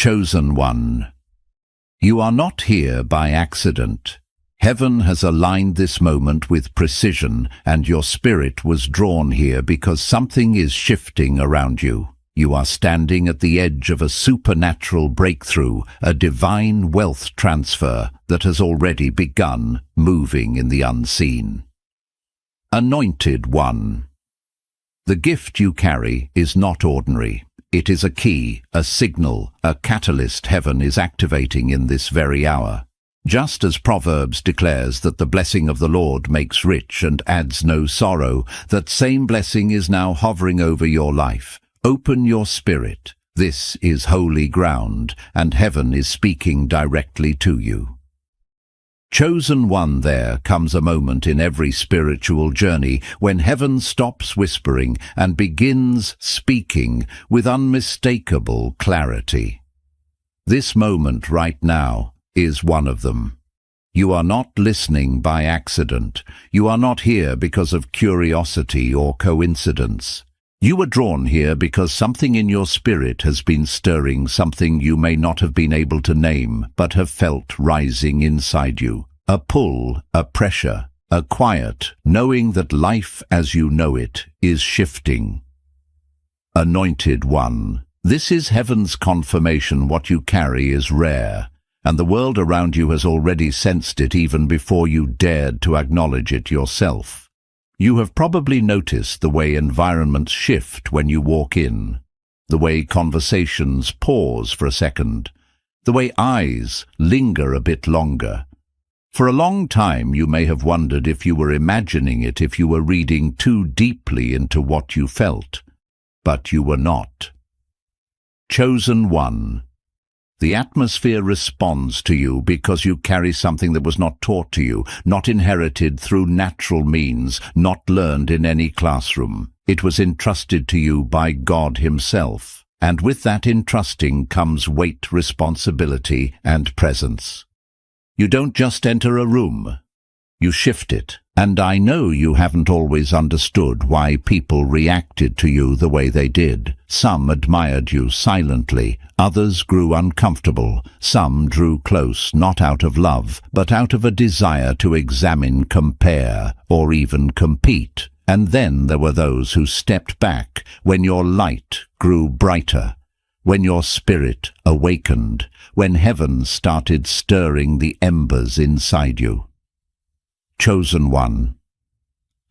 Chosen one. You are not here by accident. Heaven has aligned this moment with precision, and your spirit was drawn here because something is shifting around you. You are standing at the edge of a supernatural breakthrough, a divine wealth transfer that has already begun, moving in the unseen. Anointed one. The gift you carry is not ordinary. It is a key, a signal, a catalyst heaven is activating in this very hour. Just as Proverbs declares that the blessing of the Lord makes rich and adds no sorrow, that same blessing is now hovering over your life. Open your spirit. This is holy ground, and heaven is speaking directly to you. Chosen one, there comes a moment in every spiritual journey when heaven stops whispering and begins speaking with unmistakable clarity. This moment right now is one of them. You are not listening by accident. You are not here because of curiosity or coincidence. You were drawn here because something in your spirit has been stirring, something you may not have been able to name, but have felt rising inside you. A pull, a pressure, a quiet, knowing that life as you know it is shifting. Anointed one. This is heaven's confirmation. What you carry is rare, and the world around you has already sensed it even before you dared to acknowledge it yourself. You have probably noticed the way environments shift when you walk in, the way conversations pause for a second, the way eyes linger a bit longer. For a long time you may have wondered if you were imagining it, if you were reading too deeply into what you felt, but you were not. Chosen one. The atmosphere responds to you because you carry something that was not taught to you, not inherited through natural means, not learned in any classroom. It was entrusted to you by God Himself, and with that entrusting comes weight, responsibility, and presence. You don't just enter a room, you shift it. And I know you haven't always understood why people reacted to you the way they did. Some admired you silently, others grew uncomfortable, some drew close, not out of love, but out of a desire to examine, compare, or even compete. And then there were those who stepped back when your light grew brighter, when your spirit awakened, when heaven started stirring the embers inside you. Chosen one.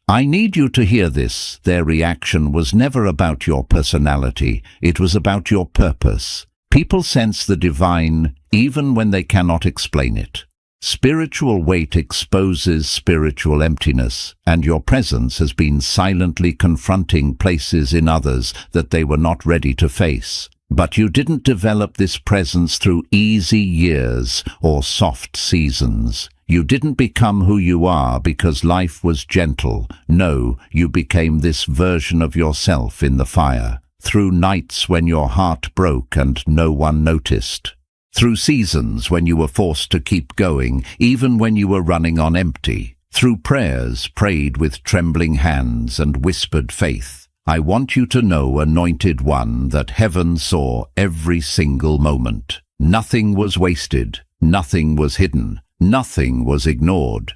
I need you to hear this. Their reaction was never about your personality. It was about your purpose. People sense the divine even when they cannot explain it. Spiritual weight exposes spiritual emptiness, and your presence has been silently confronting places in others that they were not ready to face. But you didn't develop this presence through easy years or soft seasons. You didn't become who you are because life was gentle. No, you became this version of yourself in the fire, through nights when your heart broke and no one noticed, through seasons when you were forced to keep going, even when you were running on empty, through prayers prayed with trembling hands and whispered faith. I want you to know, anointed one, that heaven saw every single moment. Nothing was wasted, nothing was hidden. Nothing was ignored.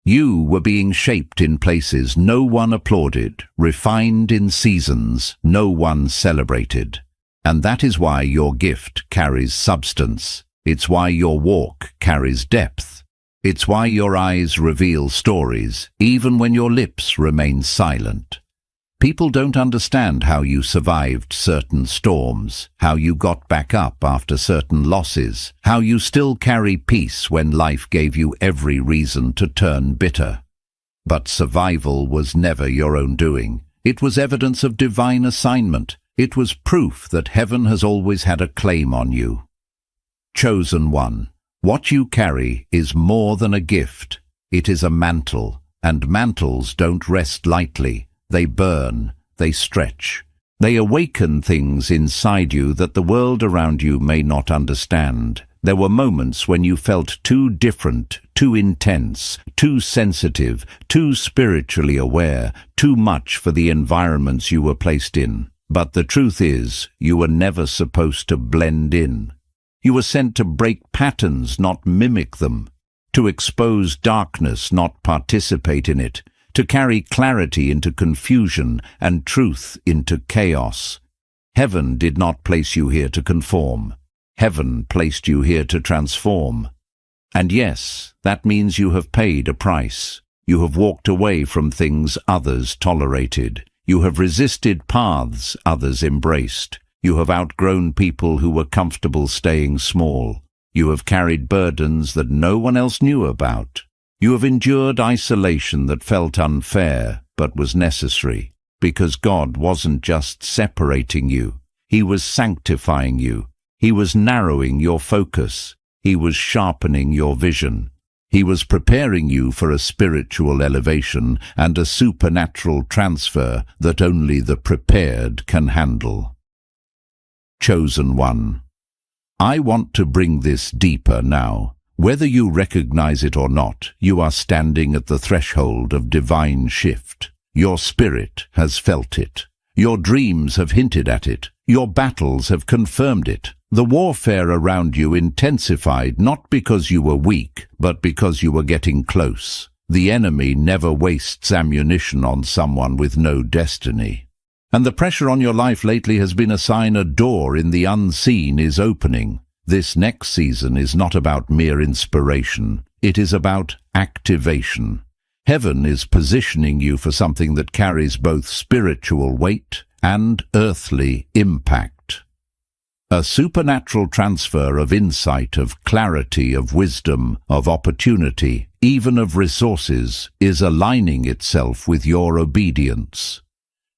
You were being shaped in places no one applauded, refined in seasons no one celebrated. And that is why your gift carries substance. It's why your walk carries depth. It's why your eyes reveal stories, even when your lips remain silent. People don't understand how you survived certain storms, how you got back up after certain losses, how you still carry peace when life gave you every reason to turn bitter. But survival was never your own doing. It was evidence of divine assignment. It was proof that heaven has always had a claim on you. Chosen one. What you carry is more than a gift. It is a mantle, and mantles don't rest lightly. They burn, they stretch. They awaken things inside you that the world around you may not understand. There were moments when you felt too different, too intense, too sensitive, too spiritually aware, too much for the environments you were placed in. But the truth is, you were never supposed to blend in. You were sent to break patterns, not mimic them, to expose darkness, not participate in it, to carry clarity into confusion and truth into chaos. Heaven did not place you here to conform. Heaven placed you here to transform. And yes, that means you have paid a price. You have walked away from things others tolerated. You have resisted paths others embraced. You have outgrown people who were comfortable staying small. You have carried burdens that no one else knew about. You have endured isolation that felt unfair, but was necessary, because God wasn't just separating you. He was sanctifying you. He was narrowing your focus. He was sharpening your vision. He was preparing you for a spiritual elevation and a supernatural transfer that only the prepared can handle. Chosen one. I want to bring this deeper now. Whether you recognize it or not, you are standing at the threshold of divine shift. Your spirit has felt it. Your dreams have hinted at it. Your battles have confirmed it. The warfare around you intensified not because you were weak, but because you were getting close. The enemy never wastes ammunition on someone with no destiny. And the pressure on your life lately has been a sign a door in the unseen is opening. This next season is not about mere inspiration. It is about activation. Heaven is positioning you for something that carries both spiritual weight and earthly impact. A supernatural transfer of insight, of clarity, of wisdom, of opportunity, even of resources, is aligning itself with your obedience.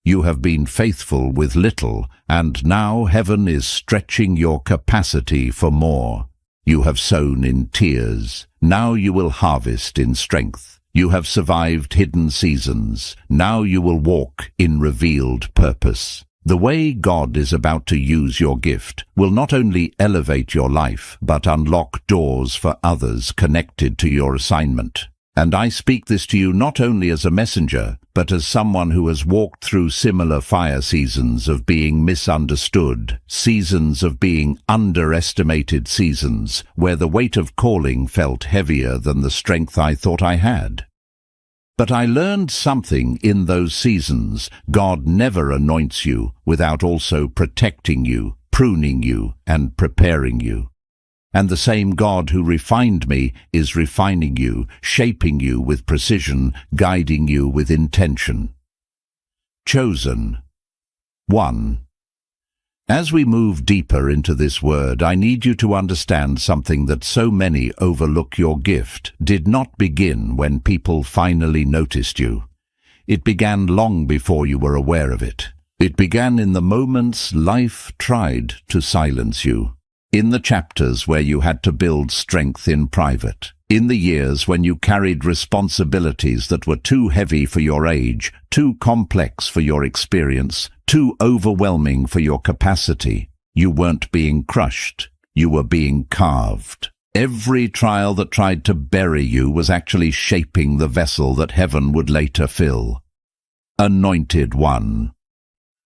You have been faithful with little, and now heaven is stretching your capacity for more. You have sown in tears. Now you will harvest in strength. You have survived hidden seasons. Now you will walk in revealed purpose. The way God is about to use your gift will not only elevate your life, but unlock doors for others connected to your assignment. And I speak this to you not only as a messenger, but as someone who has walked through similar fire seasons of being misunderstood, seasons of being underestimated, seasons where the weight of calling felt heavier than the strength I thought I had. But I learned something in those seasons. God never anoints you without also protecting you, pruning you, and preparing you. And the same God who refined me is refining you, shaping you with precision, guiding you with intention. Chosen. 1. As we move deeper into this word, I need you to understand something that so many overlook. Your gift did not begin when people finally noticed you. It began long before you were aware of it. It began in the moments life tried to silence you. In the chapters where you had to build strength in private. In the years when you carried responsibilities that were too heavy for your age, too complex for your experience, too overwhelming for your capacity. You weren't being crushed. You were being carved. Every trial that tried to bury you was actually shaping the vessel that heaven would later fill. Anointed one.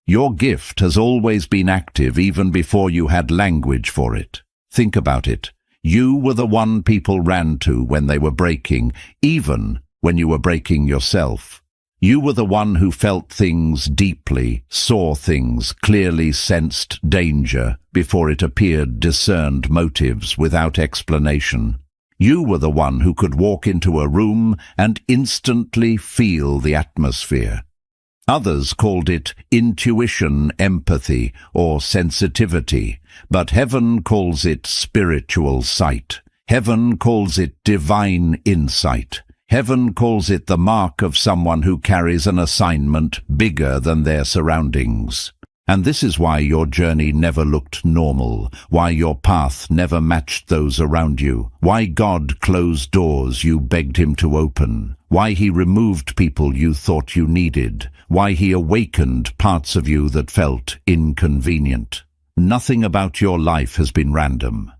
Your gift has always been active even before you had language for it. Think about it. You were the one people ran to when they were breaking, even when you were breaking yourself. You were the one who felt things deeply, saw things, clearly sensed danger before it appeared, discerned motives without explanation. You were the one who could walk into a room and instantly feel the atmosphere. Others called it intuition, empathy, or sensitivity, but heaven calls it spiritual sight. Heaven calls it divine insight. Heaven calls it the mark of someone who carries an assignment bigger than their surroundings. And this is why your journey never looked normal, why your path never matched those around you, why God closed doors you begged him to open, why he removed people you thought you needed, why he awakened parts of you that felt inconvenient. Nothing about your life has been random.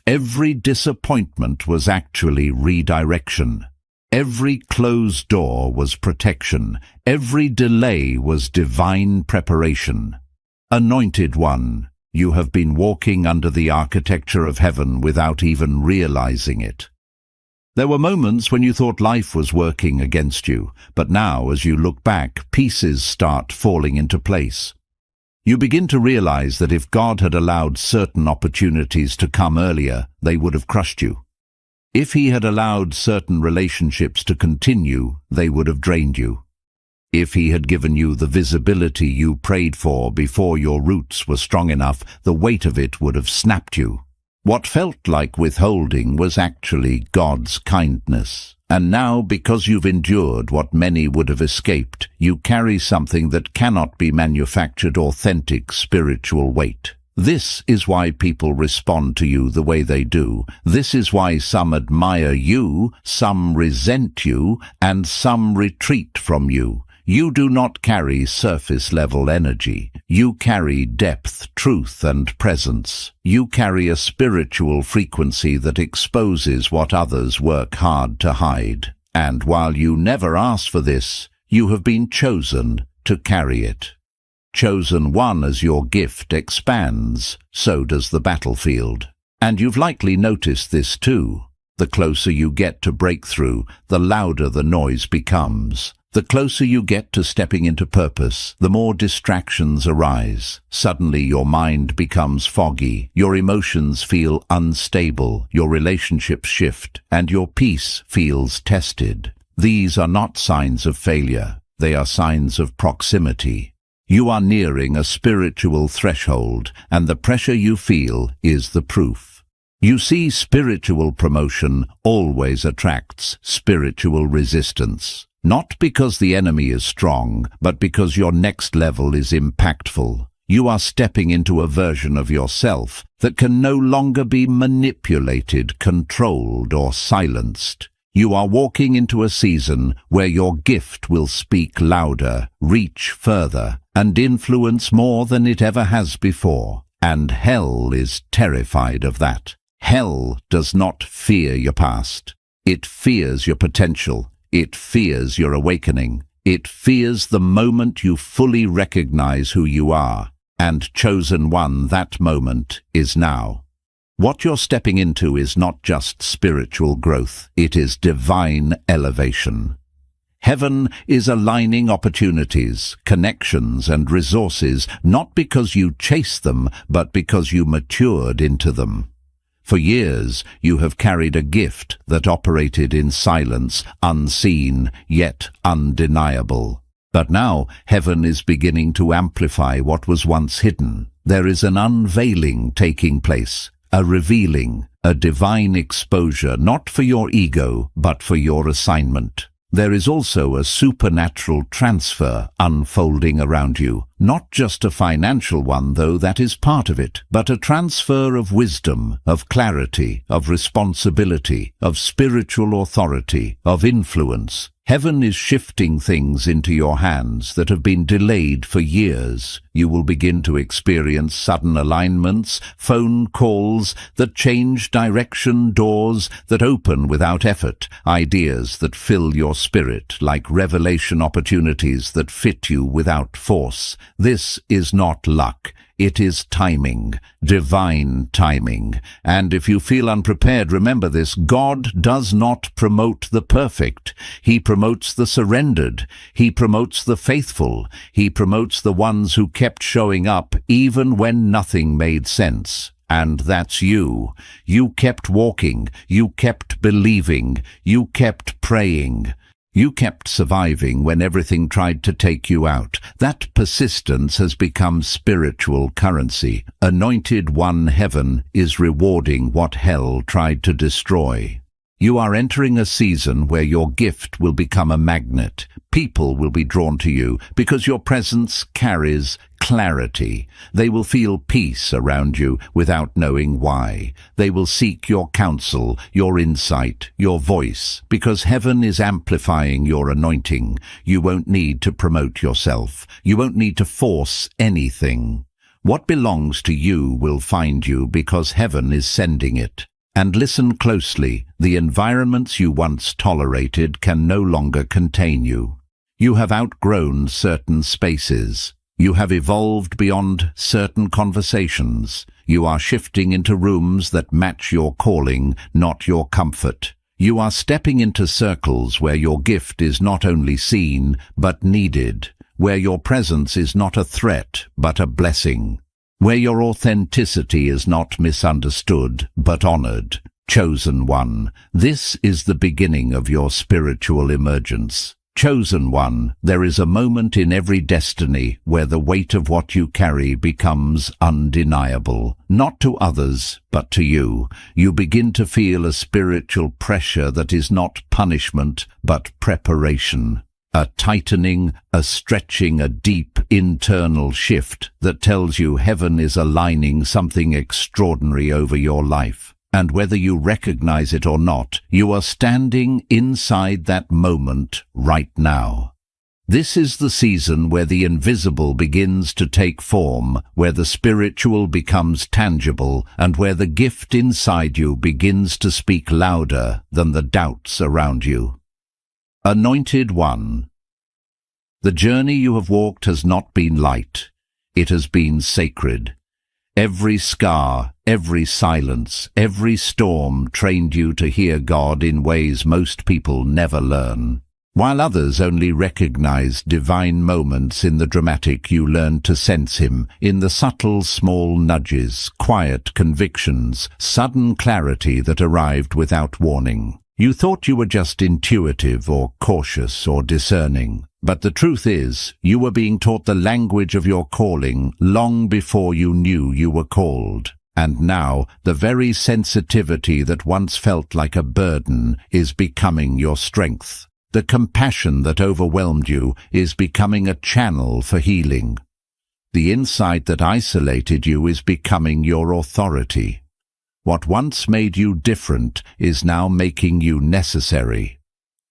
Every disappointment was actually redirection. Every closed door was protection. Every delay was divine preparation. Anointed one, You have been walking under the architecture of heaven without even realizing it. There were moments when you thought life was working against you, but now, as you look back, pieces start falling into place. You begin to realize that if God had allowed certain opportunities to come earlier, they would have crushed you. If He had allowed certain relationships to continue, they would have drained you. If He had given you the visibility you prayed for before your roots were strong enough, the weight of it would have snapped you. What felt like withholding was actually God's kindness. And now, because you've endured what many would have escaped, you carry something that cannot be manufactured: authentic spiritual weight. This is why people respond to you the way they do. This is why some admire you, some resent you, and some retreat from you. You do not carry surface-level energy. You carry depth, truth, and presence. You carry a spiritual frequency that exposes what others work hard to hide. And while you never asked for this, you have been chosen to carry it. Chosen one as your gift expands, so does the battlefield. And you've likely noticed this too. The closer you get to breakthrough, the louder the noise becomes. The closer you get to stepping into purpose, the more distractions arise. Suddenly your mind becomes foggy, your emotions feel unstable, your relationships shift, and your peace feels tested. These are not signs of failure, they are signs of proximity. You are nearing a spiritual threshold, and the pressure you feel is the proof. You see, spiritual promotion always attracts spiritual resistance. Not because the enemy is strong, but because your next level is impactful. You are stepping into a version of yourself that can no longer be manipulated, controlled, or silenced. You are walking into a season where your gift will speak louder, reach further, and influence more than it ever has before. And hell is terrified of that. Hell does not fear your past. It fears your potential. It fears your awakening. It fears the moment you fully recognize who you are. And chosen one, that moment is now. What you're stepping into is not just spiritual growth, it is divine elevation. Heaven is aligning opportunities, connections, and resources, not because you chased them, but because you matured into them. For years, you have carried a gift that operated in silence, unseen, yet undeniable. But now, heaven is beginning to amplify what was once hidden. There is an unveiling taking place, a revealing, a divine exposure, not for your ego, but for your assignment. There is also a supernatural transfer unfolding around you. Not just a financial one, though that is part of it, but a transfer of wisdom, of clarity, of responsibility, of spiritual authority, of influence. Heaven is shifting things into your hands that have been delayed for years. You will begin to experience sudden alignments, phone calls that change direction, doors that open without effort, ideas that fill your spirit like revelation opportunities that fit you without force. This is not luck. It is timing, divine timing. And if you feel unprepared, remember this: God does not promote the perfect. He promotes the surrendered. He promotes the faithful. He promotes the ones who kept showing up even when nothing made sense. And that's you. You kept walking. You kept believing. You kept praying. You kept surviving when everything tried to take you out. That persistence has become spiritual currency. Anointed one, heaven is rewarding what hell tried to destroy. You are entering a season where your gift will become a magnet. People will be drawn to you because your presence carries clarity. They will feel peace around you without knowing why. They will seek your counsel, your insight, your voice, because heaven is amplifying your anointing. You won't need to promote yourself. You won't need to force anything. What belongs to you will find you because heaven is sending it. And listen closely, the environments you once tolerated can no longer contain you. You have outgrown certain spaces. You have evolved beyond certain conversations. You are shifting into rooms that match your calling, not your comfort. You are stepping into circles where your gift is not only seen, but needed, where your presence is not a threat, but a blessing, where your authenticity is not misunderstood, but honored. Chosen one, this is the beginning of your spiritual emergence. Chosen one, there is a moment in every destiny where the weight of what you carry becomes undeniable. Not to others, but to you. You begin to feel a spiritual pressure that is not punishment, but preparation. A tightening, a stretching, a deep internal shift that tells you heaven is aligning something extraordinary over your life. And whether you recognize it or not, you are standing inside that moment right now. This is the season where the invisible begins to take form, where the spiritual becomes tangible, and where the gift inside you begins to speak louder than the doubts around you. Anointed One, the journey you have walked has not been light. It has been sacred. Every scar, every silence, every storm trained you to hear God in ways most people never learn. While others only recognize divine moments in the dramatic, you learned to sense Him in the subtle small nudges, quiet convictions, sudden clarity that arrived without warning. You thought you were just intuitive or cautious or discerning. But the truth is, you were being taught the language of your calling long before you knew you were called. And now, the very sensitivity that once felt like a burden is becoming your strength. The compassion that overwhelmed you is becoming a channel for healing. The insight that isolated you is becoming your authority. What once made you different is now making you necessary.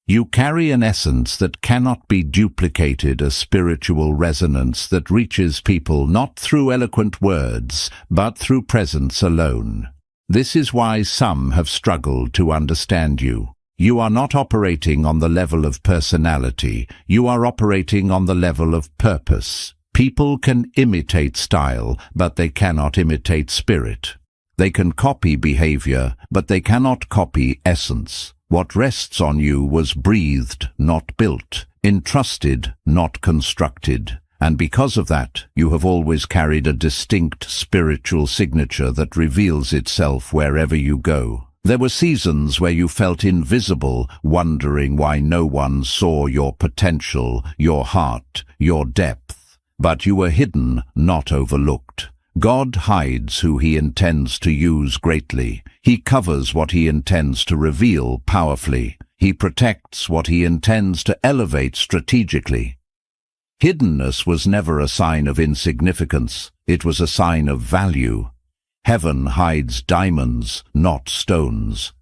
You carry an essence that cannot be duplicated, a spiritual resonance that reaches people not through eloquent words, but through presence alone. This is why some have struggled to understand you. You are not operating on the level of personality, you are operating on the level of purpose. People can imitate style, but they cannot imitate spirit. They can copy behavior, but they cannot copy essence. What rests on you was breathed, not built, entrusted, not constructed. And because of that, you have always carried a distinct spiritual signature that reveals itself wherever you go. There were seasons where you felt invisible, wondering why no one saw your potential, your heart, your depth. But you were hidden, not overlooked. God hides who He intends to use greatly. He covers what He intends to reveal powerfully. He protects what He intends to elevate strategically. Hiddenness was never a sign of insignificance. It was a sign of value. Heaven hides diamonds, not stones.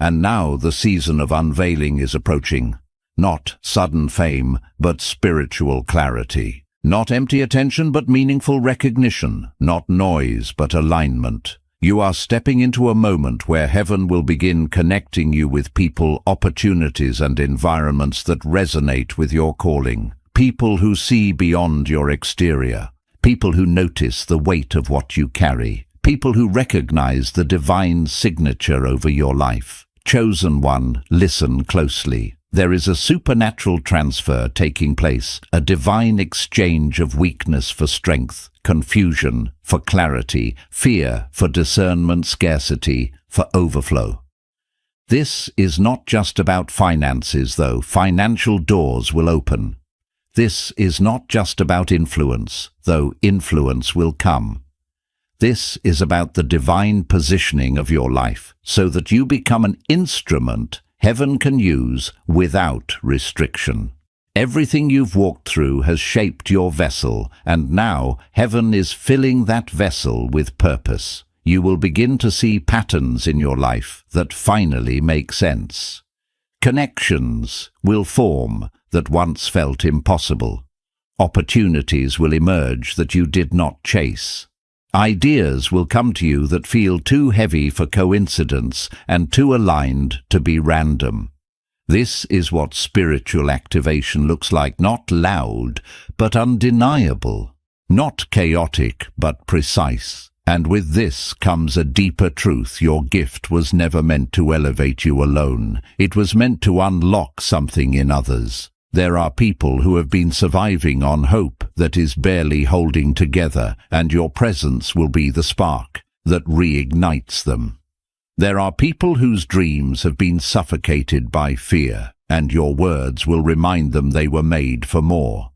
And now the season of unveiling is approaching. Not sudden fame, but spiritual clarity. Not empty attention, but meaningful recognition. Not noise, but alignment. You are stepping into a moment where heaven will begin connecting you with people, opportunities, and environments that resonate with your calling. People who see beyond your exterior. People who notice the weight of what you carry. People who recognize the divine signature over your life. Chosen one, listen closely. There is a supernatural transfer taking place, a divine exchange of weakness for strength, confusion for clarity, fear for discernment, scarcity for overflow. This is not just about finances, though. Financial doors will open. This is not just about influence, though influence will come. This is about the divine positioning of your life, so that you become an instrument heaven can use without restriction. Everything you've walked through has shaped your vessel, and now heaven is filling that vessel with purpose. You will begin to see patterns in your life that finally make sense. Connections will form that once felt impossible. Opportunities will emerge that you did not chase. Ideas will come to you that feel too heavy for coincidence and too aligned to be random. This is what spiritual activation looks like, not loud, but undeniable. Not chaotic, but precise. And with this comes a deeper truth. Your gift was never meant to elevate you alone. It was meant to unlock something in others. There are people who have been surviving on hope that is barely holding together, and your presence will be the spark that reignites them. There are people whose dreams have been suffocated by fear, and your words will remind them they were made for more.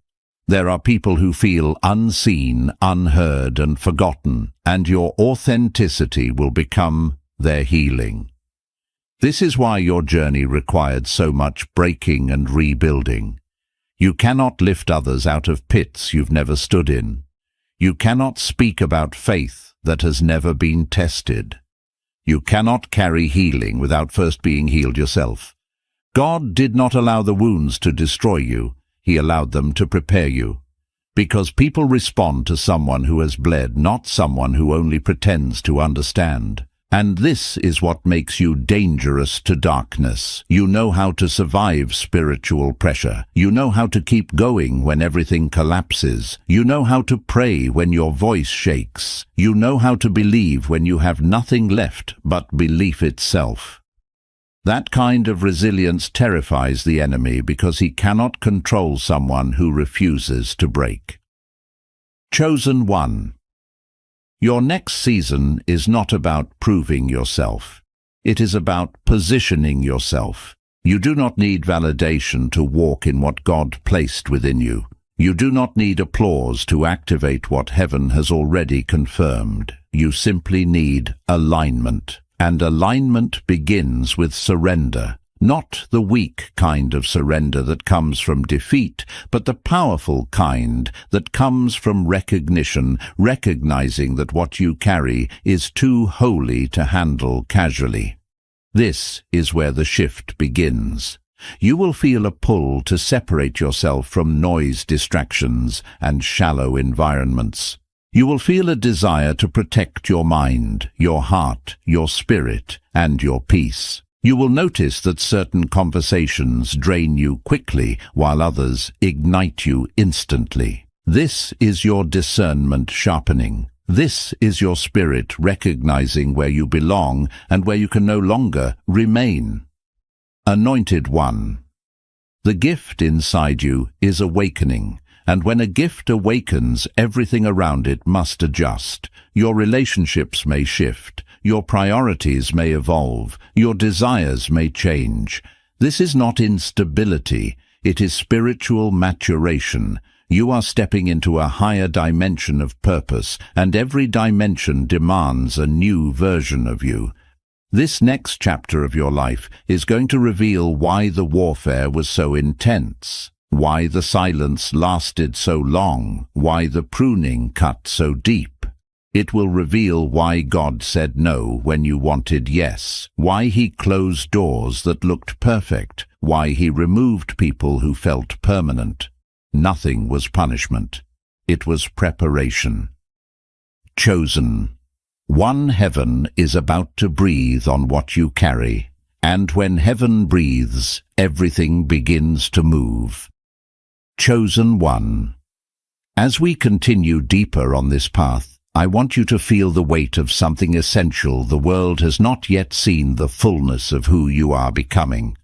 There are people who feel unseen, unheard, and forgotten, and your authenticity will become their healing. This is why your journey required so much breaking and rebuilding. You cannot lift others out of pits you've never stood in. You cannot speak about faith that has never been tested. You cannot carry healing without first being healed yourself. God did not allow the wounds to destroy you. He allowed them to prepare you. Because people respond to someone who has bled, not someone who only pretends to understand. And this is what makes you dangerous to darkness. You know how to survive spiritual pressure. You know how to keep going when everything collapses. You know how to pray when your voice shakes. You know how to believe when you have nothing left but belief itself. That kind of resilience terrifies the enemy because he cannot control someone who refuses to break. Chosen one. Your next season is not about proving yourself. It is about positioning yourself. You do not need validation to walk in what God placed within you. You do not need applause to activate what heaven has already confirmed. You simply need alignment. And alignment begins with surrender. Not the weak kind of surrender that comes from defeat, but the powerful kind that comes from recognition, recognizing that what you carry is too holy to handle casually. This is where the shift begins. You will feel a pull to separate yourself from noise distractions and shallow environments. You will feel a desire to protect your mind, your heart, your spirit, and your peace. You will notice that certain conversations drain you quickly, while others ignite you instantly. This is your discernment sharpening. This is your spirit recognizing where you belong and where you can no longer remain. Anointed one. The gift inside you is awakening. And when a gift awakens, everything around it must adjust. Your relationships may shift. Your priorities may evolve. Your desires may change. This is not instability. It is spiritual maturation. You are stepping into a higher dimension of purpose, and every dimension demands a new version of you. This next chapter of your life is going to reveal why the warfare was so intense. Why the silence lasted so long, why the pruning cut so deep. It will reveal why God said no when you wanted yes, why he closed doors that looked perfect, why he removed people who felt permanent. Nothing was punishment. It was preparation. Chosen. One heaven is about to breathe on what you carry, and when heaven breathes, everything begins to move. Chosen one. As we continue deeper on this path, I want you to feel the weight of something essential. The world has not yet seen the fullness of who you are becoming.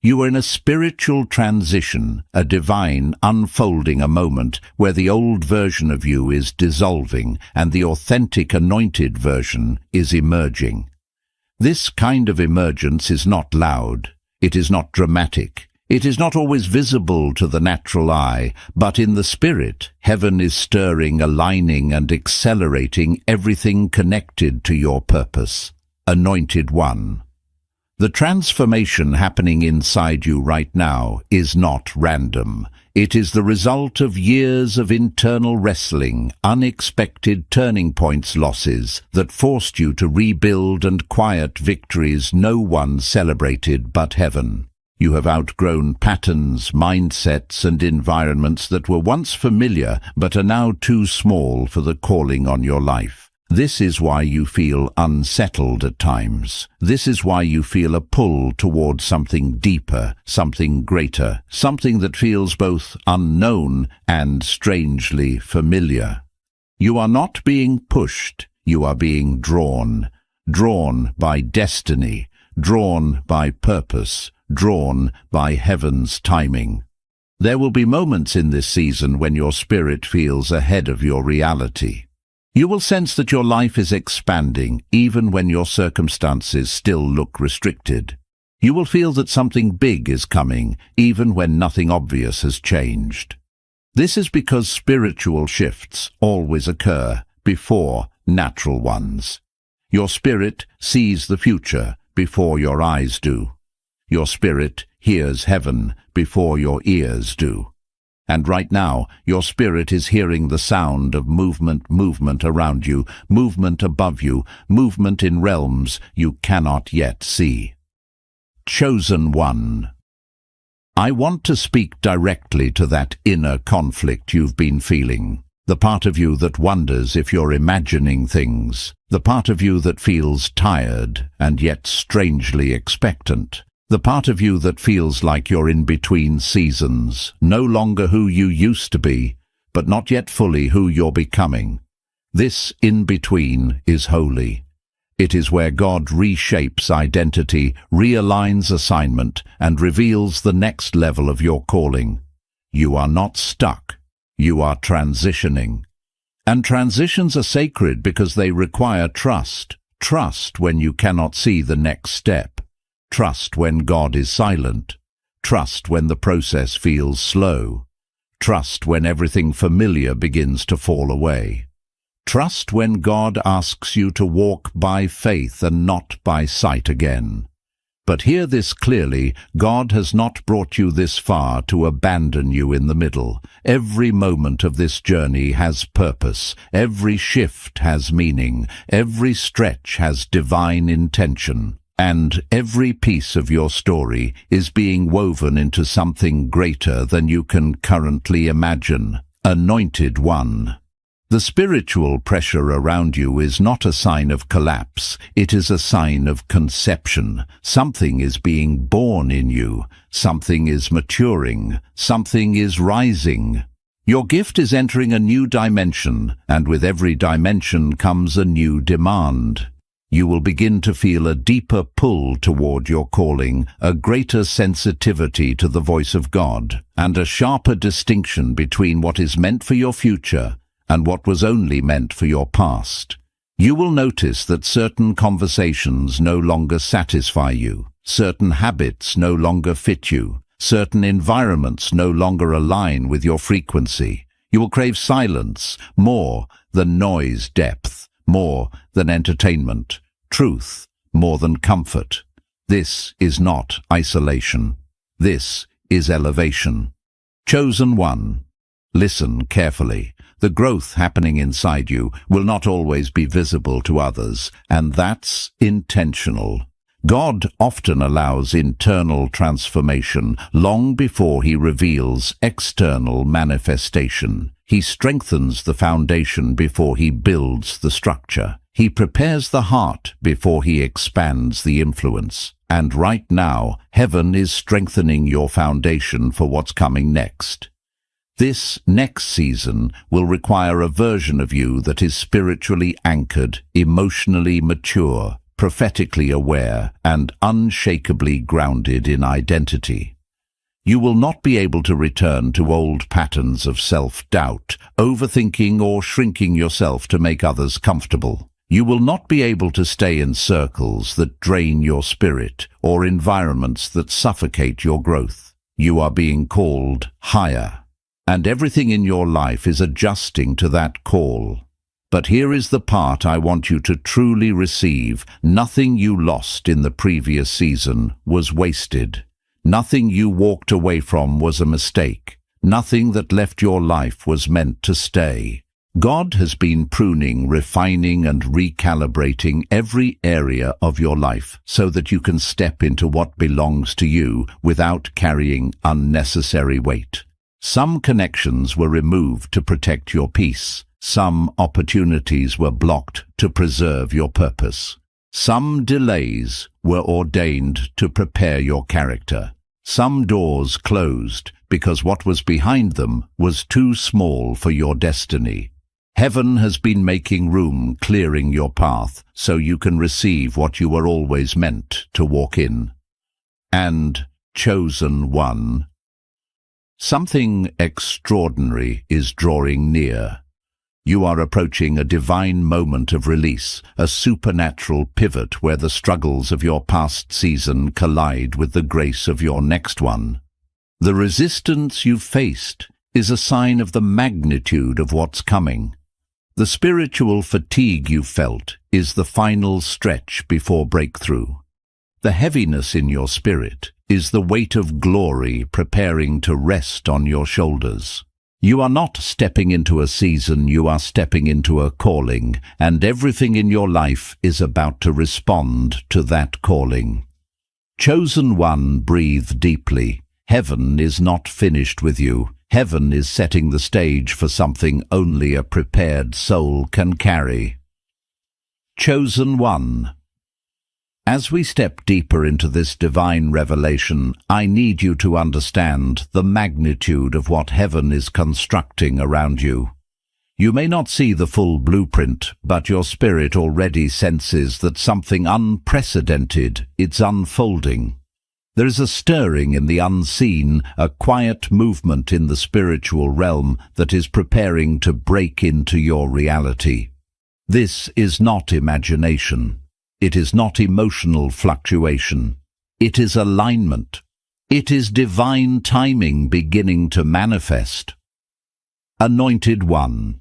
You are in a spiritual transition, a divine unfolding, a moment where the old version of you is dissolving and the authentic anointed version is emerging. This kind of emergence is not loud. It is not dramatic. It is not always visible to the natural eye, but in the spirit, heaven is stirring, aligning, and accelerating everything connected to your purpose. Anointed one. The transformation happening inside you right now is not random. It is the result of years of internal wrestling, unexpected turning points, losses that forced you to rebuild, and quiet victories no one celebrated but heaven. You have outgrown patterns, mindsets, and environments that were once familiar but are now too small for the calling on your life. This is why you feel unsettled at times. This is why you feel a pull towards something deeper, something greater, something that feels both unknown and strangely familiar. You are not being pushed, you are being drawn. Drawn by destiny, drawn by purpose, drawn by heaven's timing. There will be moments in this season when your spirit feels ahead of your reality. You will sense that your life is expanding even when your circumstances still look restricted. You will feel that something big is coming even when nothing obvious has changed. This is because spiritual shifts always occur before natural ones. Your spirit sees the future before your eyes do. Your spirit hears heaven before your ears do. And right now, your spirit is hearing the sound of movement around you, movement above you, movement in realms you cannot yet see. Chosen one. I want to speak directly to that inner conflict you've been feeling. The part of you that wonders if you're imagining things. The part of you that feels tired and yet strangely expectant. The part of you that feels like you're in between seasons, no longer who you used to be, but not yet fully who you're becoming. This in-between is holy. It is where God reshapes identity, realigns assignment, and reveals the next level of your calling. You are not stuck. You are transitioning. And transitions are sacred because they require trust. Trust when you cannot see the next step. Trust when God is silent. Trust when the process feels slow. Trust when everything familiar begins to fall away. Trust when God asks you to walk by faith and not by sight again. But hear this clearly, God has not brought you this far to abandon you in the middle. Every moment of this journey has purpose. Every shift has meaning. Every stretch has divine intention. And every piece of your story is being woven into something greater than you can currently imagine. Anointed one. The spiritual pressure around you is not a sign of collapse, it is a sign of conception. Something is being born in you, something is maturing, something is rising. Your gift is entering a new dimension, and with every dimension comes a new demand. You will begin to feel a deeper pull toward your calling, a greater sensitivity to the voice of God, and a sharper distinction between what is meant for your future and what was only meant for your past. You will notice that certain conversations no longer satisfy you, certain habits no longer fit you, certain environments no longer align with your frequency. You will crave silence more than noise, depth more than entertainment, truth more than comfort. This is not isolation. This is elevation. Chosen one. Listen carefully. The growth happening inside you will not always be visible to others, and that's intentional. God often allows internal transformation long before he reveals external manifestation. He strengthens the foundation before he builds the structure. He prepares the heart before he expands the influence. And right now, heaven is strengthening your foundation for what's coming next. This next season will require a version of you that is spiritually anchored, emotionally mature, prophetically aware, and unshakably grounded in identity. You will not be able to return to old patterns of self-doubt, overthinking or shrinking yourself to make others comfortable. You will not be able to stay in circles that drain your spirit or environments that suffocate your growth. You are being called higher. And everything in your life is adjusting to that call. But here is the part I want you to truly receive. Nothing you lost in the previous season was wasted. Nothing you walked away from was a mistake. Nothing that left your life was meant to stay. God has been pruning, refining, and recalibrating every area of your life so that you can step into what belongs to you without carrying unnecessary weight. Some connections were removed to protect your peace. Some opportunities were blocked to preserve your purpose. Some delays were ordained to prepare your character. Some doors closed because what was behind them was too small for your destiny. Heaven has been making room, clearing your path, so you can receive what you were always meant to walk in. And, chosen one, something extraordinary is drawing near. You are approaching a divine moment of release, a supernatural pivot where the struggles of your past season collide with the grace of your next one. The resistance you've faced is a sign of the magnitude of what's coming. The spiritual fatigue you felt is the final stretch before breakthrough. The heaviness in your spirit is the weight of glory preparing to rest on your shoulders. You are not stepping into a season, you are stepping into a calling, and everything in your life is about to respond to that calling. Chosen one, breathe deeply. Heaven is not finished with you. Heaven is setting the stage for something only a prepared soul can carry. Chosen one. As we step deeper into this divine revelation, I need you to understand the magnitude of what heaven is constructing around you. You may not see the full blueprint, but your spirit already senses that something unprecedented is unfolding. There is a stirring in the unseen, a quiet movement in the spiritual realm that is preparing to break into your reality. This is not imagination. It is not emotional fluctuation. It is alignment. It is divine timing beginning to manifest. Anointed one.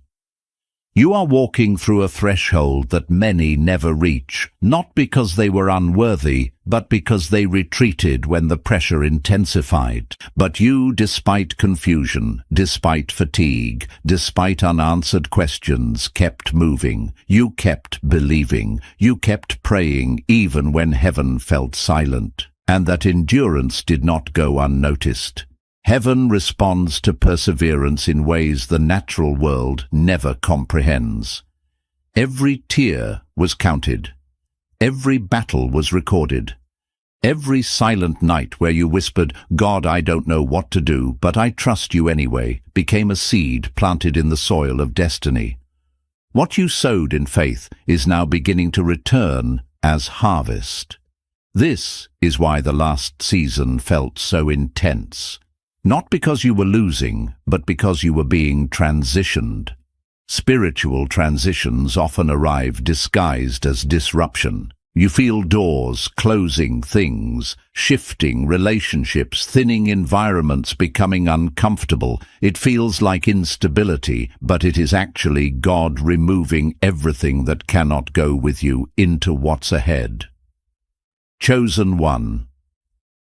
You are walking through a threshold that many never reach, not because they were unworthy, but because they retreated when the pressure intensified. But you, despite confusion, despite fatigue, despite unanswered questions, kept moving. You kept believing. You kept praying even when heaven felt silent. And that endurance did not go unnoticed. Heaven responds to perseverance in ways the natural world never comprehends. Every tear was counted. Every battle was recorded. Every silent night where you whispered, "God, I don't know what to do, but I trust you anyway," became a seed planted in the soil of destiny. What you sowed in faith is now beginning to return as harvest. This is why the last season felt so intense. Not because you were losing, but because you were being transitioned. Spiritual transitions often arrive disguised as disruption. You feel doors closing, things shifting, relationships thinning, environments becoming uncomfortable. It feels like instability, but it is actually God removing everything that cannot go with you into what's ahead. Chosen one.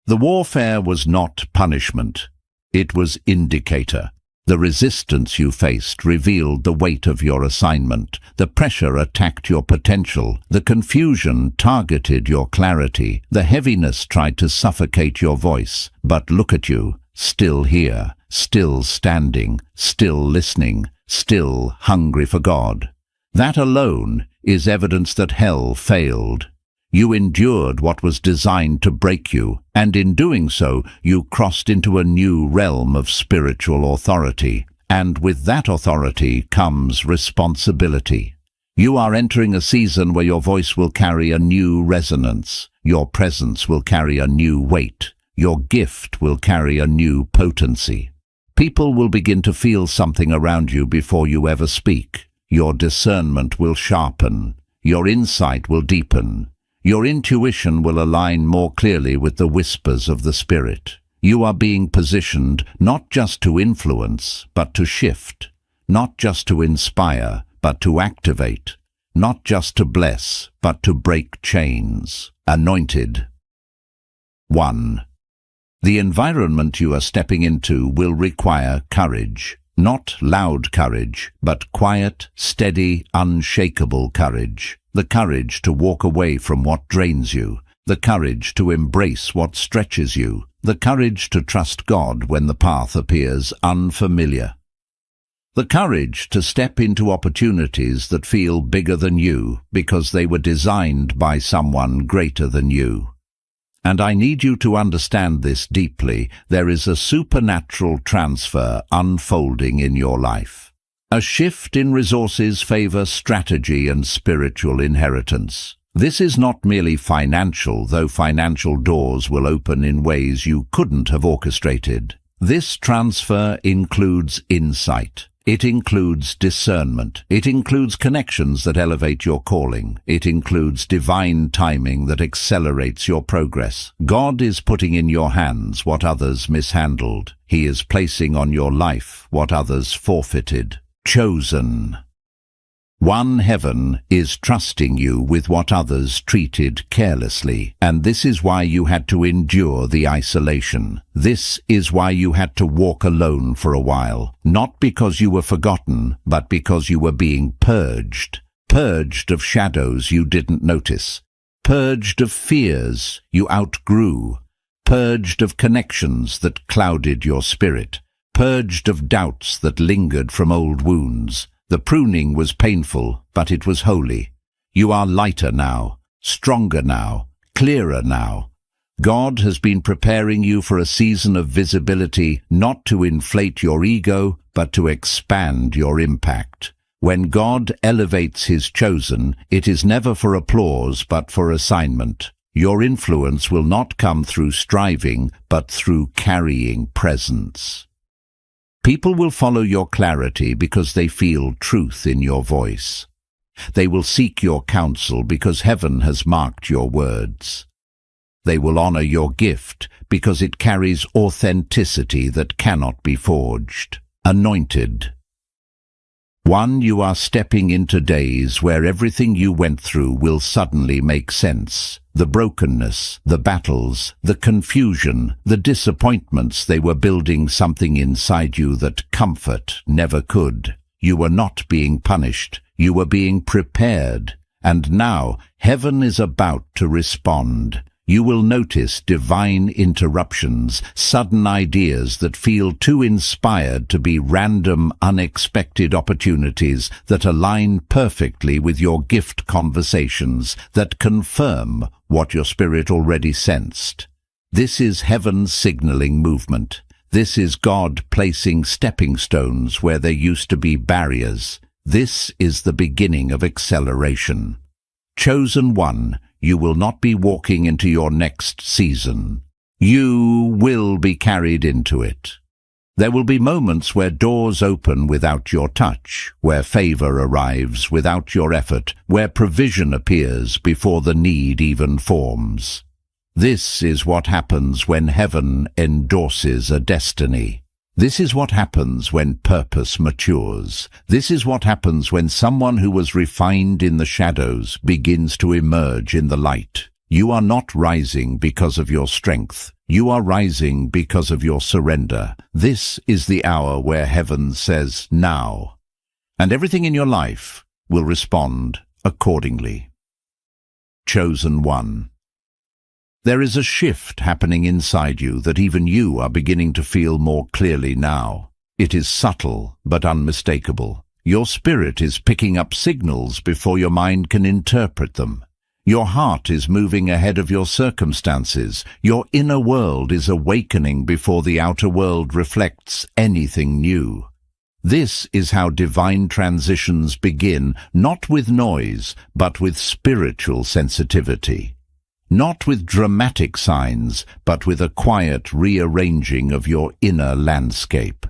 The warfare was not punishment. It was indicator. The resistance you faced revealed the weight of your assignment. The pressure attacked your potential. The confusion targeted your clarity. The heaviness tried to suffocate your voice. But look at you, still here, still standing, still listening, still hungry for God. That alone is evidence that hell failed. You endured what was designed to break you, and in doing so, you crossed into a new realm of spiritual authority. And with that authority comes responsibility. You are entering a season where your voice will carry a new resonance. Your presence will carry a new weight. Your gift will carry a new potency. People will begin to feel something around you before you ever speak. Your discernment will sharpen. Your insight will deepen. Your intuition will align more clearly with the whispers of the Spirit. You are being positioned not just to influence, but to shift. Not just to inspire, but to activate. Not just to bless, but to break chains. Anointed. 1. The environment you are stepping into will require courage. Not loud courage, but quiet, steady, unshakable courage. The courage to walk away from what drains you. The courage to embrace what stretches you. The courage to trust God when the path appears unfamiliar. The courage to step into opportunities that feel bigger than you because they were designed by someone greater than you. And I need you to understand this deeply. There is a supernatural transfer unfolding in your life. A shift in resources favor strategy and spiritual inheritance. This is not merely financial, though financial doors will open in ways you couldn't have orchestrated. This transfer includes insight. It includes discernment. It includes connections that elevate your calling. It includes divine timing that accelerates your progress. God is putting in your hands what others mishandled. He is placing on your life what others forfeited. Chosen. One heaven is trusting you with what others treated carelessly, and this is why you had to endure the isolation. This is why you had to walk alone for a while, not because you were forgotten, but because you were being purged. Purged of shadows you didn't notice. Purged of fears you outgrew. Purged of connections that clouded your spirit. Purged of doubts that lingered from old wounds. The pruning was painful, but it was holy. You are lighter now, stronger now, clearer now. God has been preparing you for a season of visibility, not to inflate your ego, but to expand your impact. When God elevates his chosen, it is never for applause, but for assignment. Your influence will not come through striving, but through carrying presence. People will follow your clarity because they feel truth in your voice. They will seek your counsel because heaven has marked your words. They will honor your gift because it carries authenticity that cannot be forged. Anointed. One, you are stepping into days where everything you went through will suddenly make sense. The brokenness, the battles, the confusion, the disappointments, they were building something inside you that comfort never could. You were not being punished. You were being prepared. And now, heaven is about to respond. You will notice divine interruptions, sudden ideas that feel too inspired to be random, unexpected opportunities that align perfectly with your gift conversations, that confirm what your spirit already sensed. This is heaven's signaling movement. This is God placing stepping stones where there used to be barriers. This is the beginning of acceleration. Chosen one, you will not be walking into your next season. You will be carried into it. There will be moments where doors open without your touch, where favor arrives without your effort, where provision appears before the need even forms. This is what happens when heaven endorses a destiny. This is what happens when purpose matures. This is what happens when someone who was refined in the shadows begins to emerge in the light. You are not rising because of your strength. You are rising because of your surrender. This is the hour where heaven says, now. And everything in your life will respond accordingly. Chosen one. There is a shift happening inside you that even you are beginning to feel more clearly now. It is subtle but unmistakable. Your spirit is picking up signals before your mind can interpret them. Your heart is moving ahead of your circumstances. Your inner world is awakening before the outer world reflects anything new. This is how divine transitions begin, not with noise, but with spiritual sensitivity. Not with dramatic signs, but with a quiet rearranging of your inner landscape.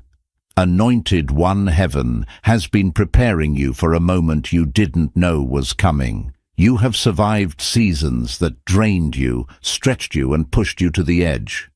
Anointed one, heaven has been preparing you for a moment you didn't know was coming. You have survived seasons that drained you, stretched you, and pushed you to the edge.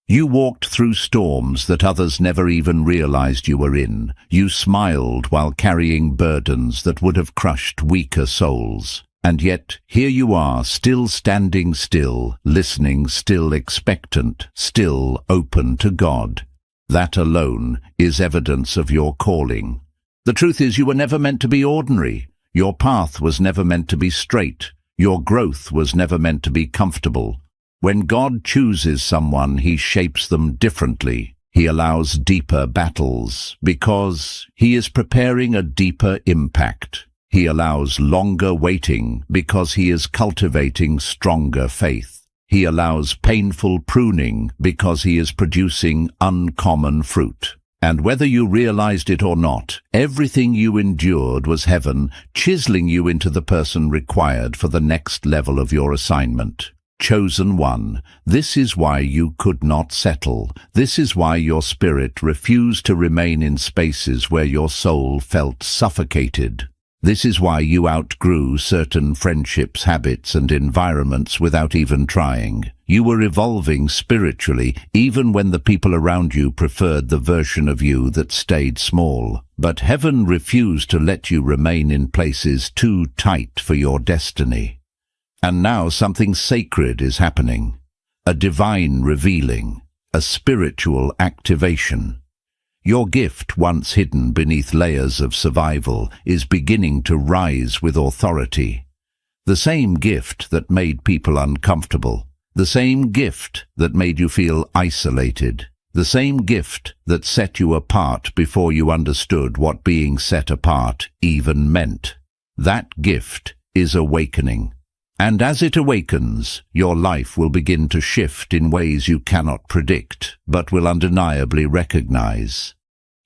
You walked through storms that others never even realized you were in. You smiled while carrying burdens that would have crushed weaker souls. And yet, here you are, still standing still, listening, still expectant, still open to God. That alone is evidence of your calling. The truth is, you were never meant to be ordinary. Your path was never meant to be straight. Your growth was never meant to be comfortable. When God chooses someone, he shapes them differently. He allows deeper battles because he is preparing a deeper impact. He allows longer waiting because he is cultivating stronger faith. He allows painful pruning because he is producing uncommon fruit. And whether you realized it or not, everything you endured was heaven chiseling you into the person required for the next level of your assignment. Chosen one, this is why you could not settle. This is why your spirit refused to remain in spaces where your soul felt suffocated. This is why you outgrew certain friendships, habits, and environments without even trying. You were evolving spiritually, even when the people around you preferred the version of you that stayed small. But heaven refused to let you remain in places too tight for your destiny. And now something sacred is happening. A divine revealing, a spiritual activation. Your gift, once hidden beneath layers of survival, is beginning to rise with authority. The same gift that made people uncomfortable. The same gift that made you feel isolated. The same gift that set you apart before you understood what being set apart even meant. That gift is awakening. And as it awakens, your life will begin to shift in ways you cannot predict, but will undeniably recognize.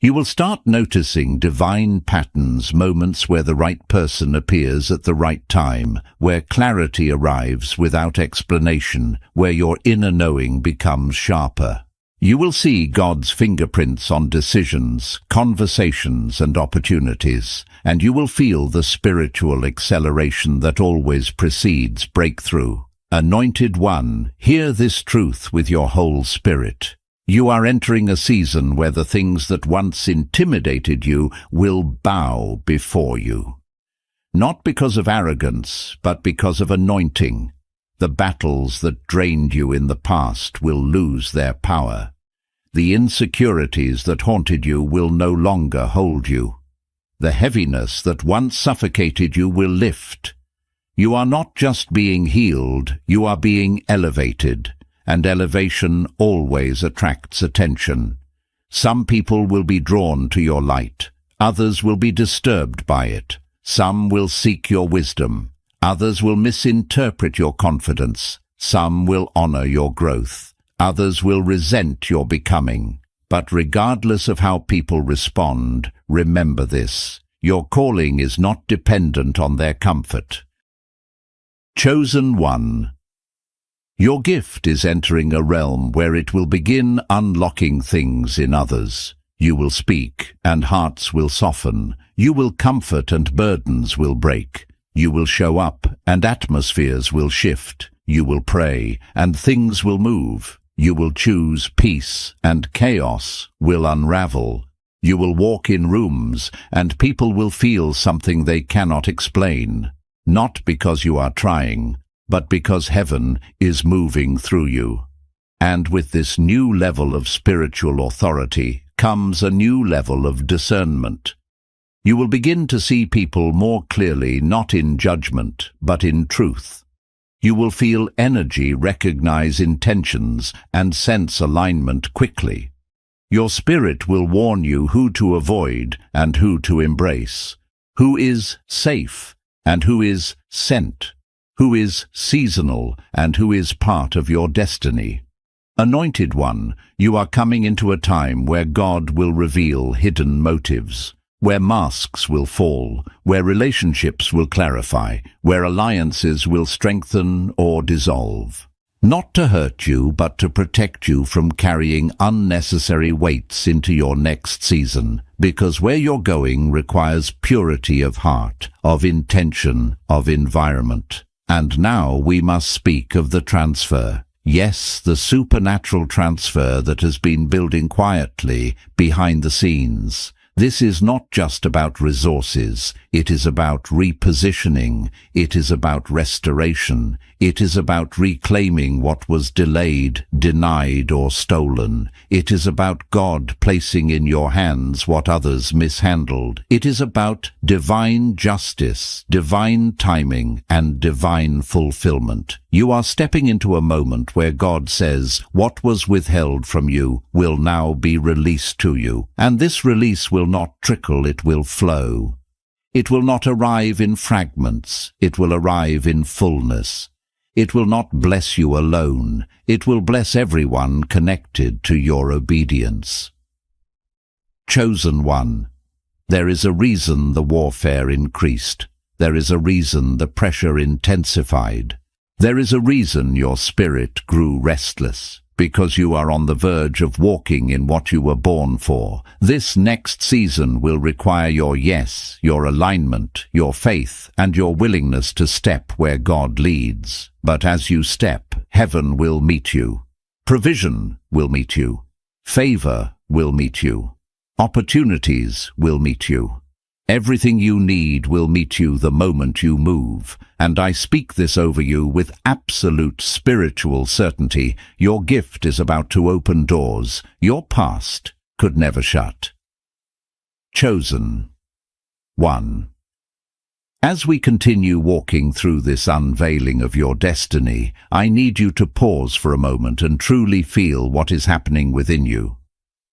You will start noticing divine patterns, moments where the right person appears at the right time, where clarity arrives without explanation, where your inner knowing becomes sharper. You will see God's fingerprints on decisions, conversations, and opportunities, and you will feel the spiritual acceleration that always precedes breakthrough. Anointed one, hear this truth with your whole spirit. You are entering a season where the things that once intimidated you will bow before you. Not because of arrogance, but because of anointing. The battles that drained you in the past will lose their power. The insecurities that haunted you will no longer hold you. The heaviness that once suffocated you will lift. You are not just being healed, you are being elevated, and elevation always attracts attention. Some people will be drawn to your light, others will be disturbed by it. Some will seek your wisdom. Others will misinterpret your confidence. Some will honor your growth. Others will resent your becoming. But regardless of how people respond, remember this: your calling is not dependent on their comfort. Chosen one. Your gift is entering a realm where it will begin unlocking things in others. You will speak, and hearts will soften. You will comfort, and burdens will break. You will show up, and atmospheres will shift. You will pray, and things will move. You will choose peace, and chaos will unravel. You will walk in rooms, and people will feel something they cannot explain. Not because you are trying, but because heaven is moving through you. And with this new level of spiritual authority comes a new level of discernment. You will begin to see people more clearly, not in judgment, but in truth. You will feel energy, recognize intentions, and sense alignment quickly. Your spirit will warn you who to avoid and who to embrace, who is safe and who is sent, who is seasonal and who is part of your destiny. Anointed one, you are coming into a time where God will reveal hidden motives, where masks will fall, where relationships will clarify, where alliances will strengthen or dissolve. Not to hurt you, but to protect you from carrying unnecessary weights into your next season, because where you're going requires purity of heart, of intention, of environment. And now we must speak of the transfer. Yes, the supernatural transfer that has been building quietly behind the scenes. This is not just about resources, it is about repositioning, it is about restoration, It is about reclaiming what was delayed, denied, or stolen. It is about God placing in your hands what others mishandled. It is about divine justice, divine timing, and divine fulfillment. You are stepping into a moment where God says, what was withheld from you will now be released to you. And this release will not trickle, it will flow. It will not arrive in fragments, it will arrive in fullness. It will not bless you alone, it will bless everyone connected to your obedience. Chosen one, there is a reason the warfare increased. There is a reason the pressure intensified. There is a reason your spirit grew restless. Because you are on the verge of walking in what you were born for. This next season will require your yes, your alignment, your faith, and your willingness to step where God leads. But as you step, heaven will meet you. Provision will meet you. Favor will meet you. Opportunities will meet you. Everything you need will meet you the moment you move, and I speak this over you with absolute spiritual certainty. Your gift is about to open doors your past could never shut. Chosen. 1. As we continue walking through this unveiling of your destiny, I need you to pause for a moment and truly feel what is happening within you.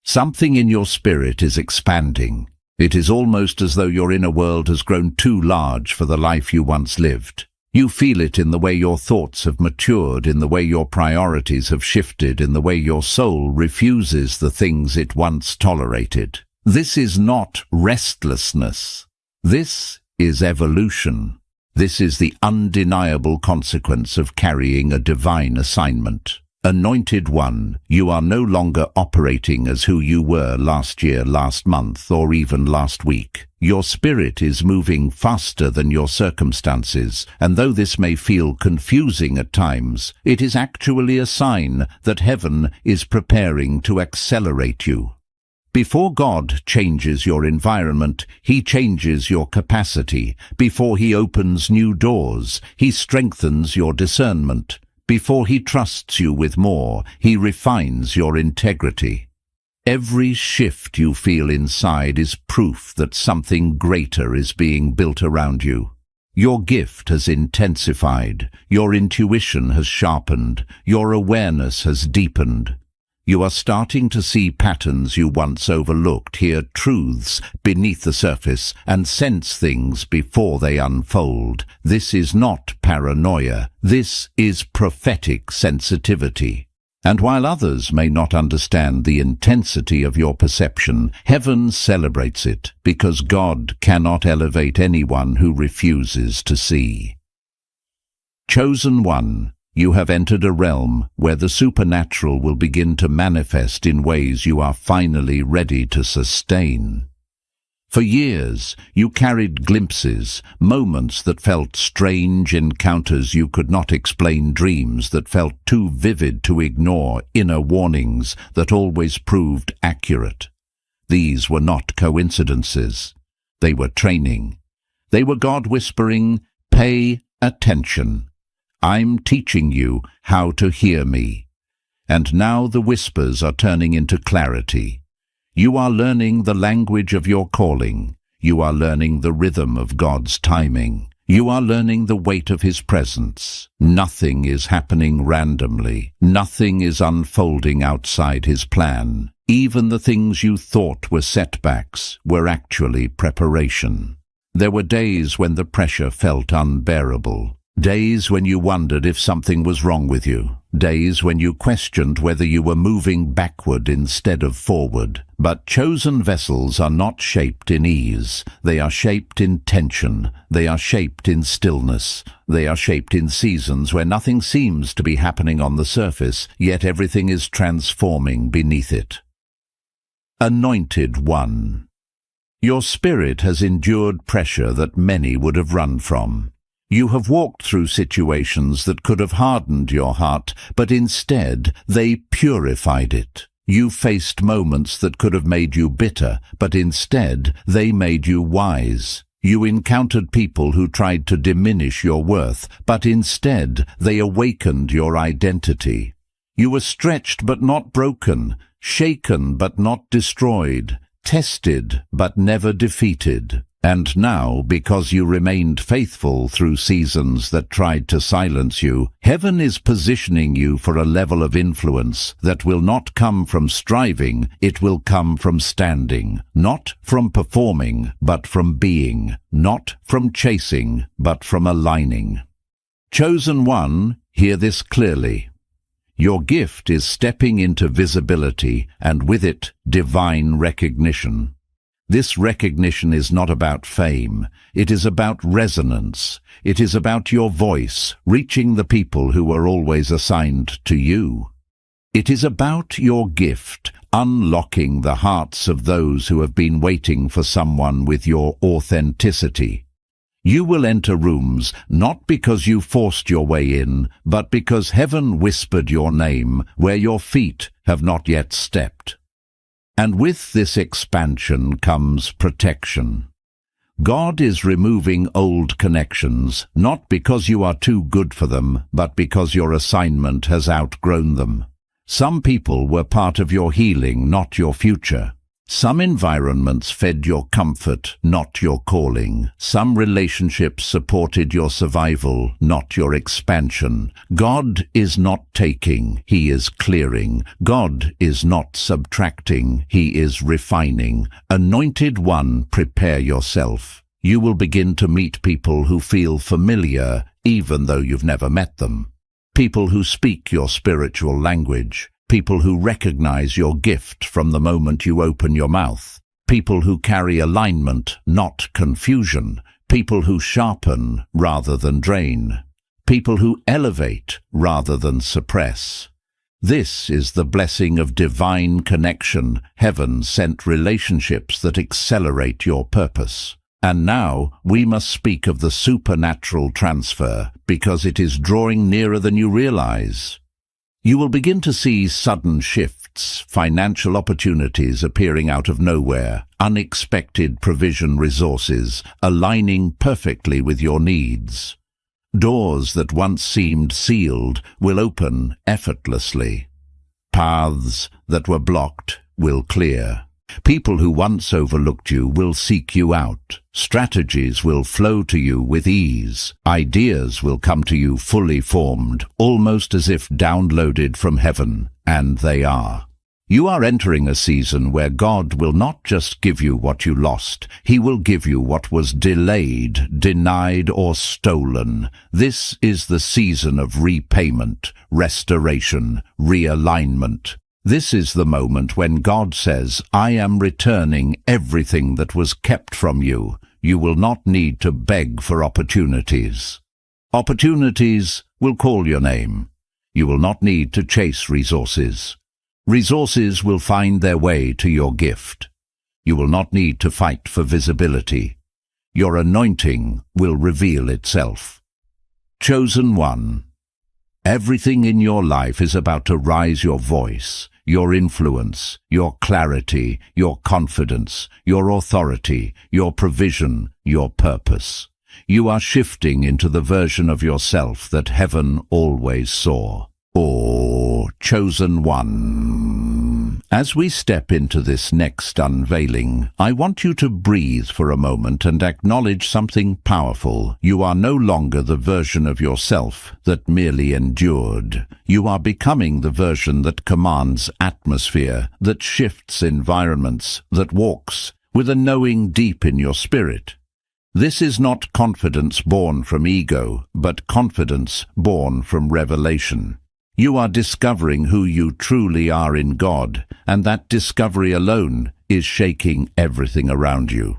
Something in your spirit is expanding. It is almost as though your inner world has grown too large for the life you once lived. You feel it in the way your thoughts have matured, in the way your priorities have shifted, in the way your soul refuses the things it once tolerated. This is not restlessness. This is evolution. This is the undeniable consequence of carrying a divine assignment. Anointed one, you are no longer operating as who you were last year, last month, or even last week. Your spirit is moving faster than your circumstances, and though this may feel confusing at times, it is actually a sign that heaven is preparing to accelerate you. Before God changes your environment, He changes your capacity. Before He opens new doors, He strengthens your discernment. Before He trusts you with more, He refines your integrity. Every shift you feel inside is proof that something greater is being built around you. Your gift has intensified, your intuition has sharpened, your awareness has deepened. You are starting to see patterns you once overlooked, hear truths beneath the surface, and sense things before they unfold. This is not paranoia. This is prophetic sensitivity. And while others may not understand the intensity of your perception, heaven celebrates it, because God cannot elevate anyone who refuses to see. Chosen one. You have entered a realm where the supernatural will begin to manifest in ways you are finally ready to sustain. For years, you carried glimpses, moments that felt strange, encounters you could not explain, dreams that felt too vivid to ignore, inner warnings that always proved accurate. These were not coincidences. They were training. They were God whispering, "Pay attention. I'm teaching you how to hear me." And now the whispers are turning into clarity. You are learning the language of your calling. You are learning the rhythm of God's timing. You are learning the weight of His presence. Nothing is happening randomly. Nothing is unfolding outside His plan. Even the things you thought were setbacks were actually preparation. There were days when the pressure felt unbearable. Days when you wondered if something was wrong with you. Days when you questioned whether you were moving backward instead of forward. But chosen vessels are not shaped in ease. They are shaped in tension. They are shaped in stillness. They are shaped in seasons where nothing seems to be happening on the surface, yet everything is transforming beneath it. Anointed one. Your spirit has endured pressure that many would have run from. You have walked through situations that could have hardened your heart, but instead they purified it. You faced moments that could have made you bitter, but instead they made you wise. You encountered people who tried to diminish your worth, but instead they awakened your identity. You were stretched but not broken, shaken but not destroyed, tested but never defeated. And now, because you remained faithful through seasons that tried to silence you, heaven is positioning you for a level of influence that will not come from striving, it will come from standing, not from performing, but from being, not from chasing, but from aligning. Chosen one, hear this clearly. Your gift is stepping into visibility, and with it, divine recognition. This recognition is not about fame. It is about resonance. It is about your voice reaching the people who were always assigned to you. It is about your gift unlocking the hearts of those who have been waiting for someone with your authenticity. You will enter rooms not because you forced your way in, but because heaven whispered your name where your feet have not yet stepped. And with this expansion comes protection. God is removing old connections, not because you are too good for them, but because your assignment has outgrown them. Some people were part of your healing, not your future. Some environments fed your comfort, not your calling. Some relationships supported your survival, not your expansion. God is not taking, He is clearing. God is not subtracting, He is refining. Anointed one, prepare yourself. You will begin to meet people who feel familiar, even though you've never met them. People who speak your spiritual language. People who recognize your gift from the moment you open your mouth. People who carry alignment, not confusion. People who sharpen rather than drain. People who elevate rather than suppress. This is the blessing of divine connection. Heaven sent relationships that accelerate your purpose. And now we must speak of the supernatural transfer, because it is drawing nearer than you realize. You will begin to see sudden shifts, financial opportunities appearing out of nowhere, unexpected provision resources aligning perfectly with your needs. Doors that once seemed sealed will open effortlessly. Paths that were blocked will clear. People who once overlooked you will seek you out. Strategies will flow to you with ease. Ideas will come to you fully formed, almost as if downloaded from heaven, and they are. You are entering a season where God will not just give you what you lost, He will give you what was delayed, denied, or stolen. This is the season of repayment, restoration, realignment. This is the moment when God says, I am returning everything that was kept from you. You will not need to beg for opportunities. Opportunities will call your name. You will not need to chase resources. Resources will find their way to your gift. You will not need to fight for visibility. Your anointing will reveal itself. Chosen one. Everything in your life is about to rise your voice, your influence, your clarity, your confidence, your authority, your provision, your purpose. You are shifting into the version of yourself that heaven always saw. Oh, chosen one. As we step into this next unveiling, I want you to breathe for a moment and acknowledge something powerful. You are no longer the version of yourself that merely endured. You are becoming the version that commands atmosphere, that shifts environments, that walks with a knowing deep in your spirit. This is not confidence born from ego, but confidence born from revelation. You are discovering who you truly are in God, and that discovery alone is shaking everything around you.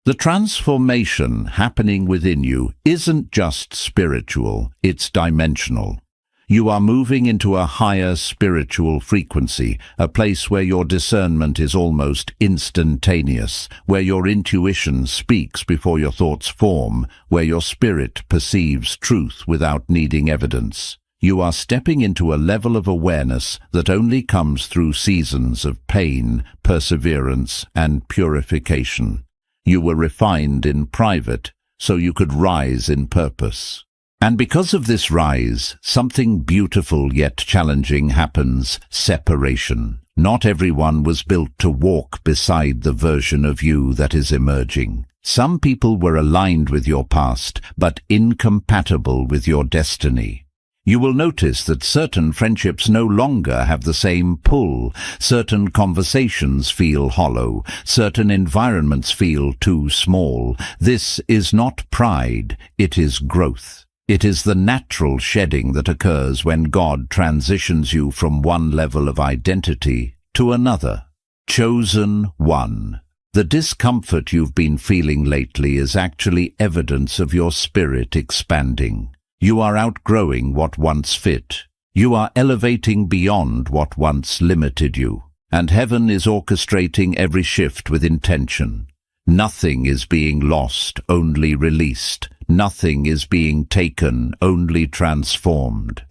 The transformation happening within you isn't just spiritual, it's dimensional. You are moving into a higher spiritual frequency, a place where your discernment is almost instantaneous, where your intuition speaks before your thoughts form, where your spirit perceives truth without needing evidence. You are stepping into a level of awareness that only comes through seasons of pain, perseverance, and purification. You were refined in private, so you could rise in purpose. And because of this rise, something beautiful yet challenging happens: separation. Not everyone was built to walk beside the version of you that is emerging. Some people were aligned with your past, but incompatible with your destiny. You will notice that certain friendships no longer have the same pull, certain conversations feel hollow, certain environments feel too small. This is not pride, it is growth. It is the natural shedding that occurs when God transitions you from one level of identity to another. Chosen one. The discomfort you've been feeling lately is actually evidence of your spirit expanding. You are outgrowing what once fit. You are elevating beyond what once limited you. And heaven is orchestrating every shift with intention. Nothing is being lost, only released. Nothing is being taken, only transformed.